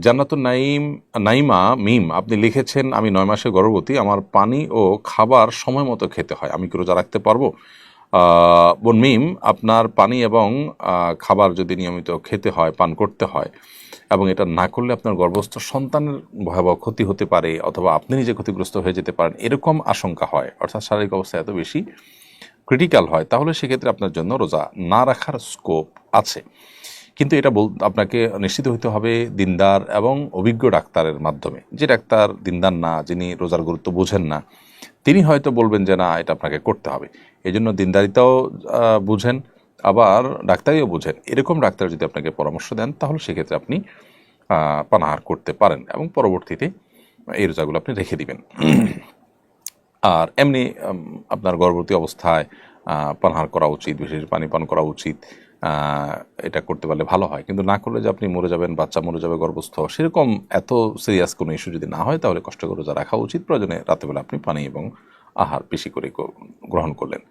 জান্নাতুন নাইমা মিম আপনি লিখেছেন, আমি 9 মাসে গর্ভবতী, আমার পানি ও খাবার সময় মতো খেতে হয়, আমি কি রোজা রাখতে পারবো? বোন মিম, আপনার পানি এবং খাবার যদি নিয়মিত খেতে হয়, পান করতে হয়, এবং এটা না করলে আপনার গর্ভস্থ সন্তানের ভয়াবহ ক্ষতি হতে পারে অথবা আপনি নিজে ক্ষতিগ্রস্ত হয়ে যেতে পারেন, এরকম আশঙ্কা হয়, অর্থাৎ শারীরিক অবস্থা এত বেশি ক্রিটিক্যাল হয়, তাহলে সেক্ষেত্রে আপনার জন্য রোজা না রাখার স্কোপ আছে। কিন্তু এটা আপনাকে নিশ্চিত হতে হবে দিনদার এবং অভিজ্ঞ ডাক্তারের মাধ্যমে। যে ডাক্তার দিনদার না, যিনি রোজার গুরুত্ব বোঝেন না, তিনি হয়তো বলবেন যে না, এটা আপনাকে করতে হবে। এই জন্য দিনদারিতাও বুঝেন, আবার ডাক্তারিও বুঝেন, এরকম ডাক্তার যদি আপনাকে পরামর্শ দেন, তাহলে সেক্ষেত্রে আপনি পানাহার করতে পারেন এবং পরবর্তীতে এই রোজাগুলো আপনি রেখে দিবেন। আর এমনি আপনার গর্ভবতী অবস্থায় পানাহার করা উচিত, বিশেষ পানি পান করা উচিত, এটা করতে পারলে ভালো হয়। কিন্তু না করলে যে আপনি মরে যাবেন, বাচ্চা মরে যাবে গর্ভস্থ, সেরকম এত সিরিয়াস কোনো ইস্যু যদি না হয়, তাহলে কষ্ট করে রোজা রাখা উচিত। প্রয়োজনে রাতেবেলা আপনি পানি এবং আহার বেশি করে গ্রহণ করলেন।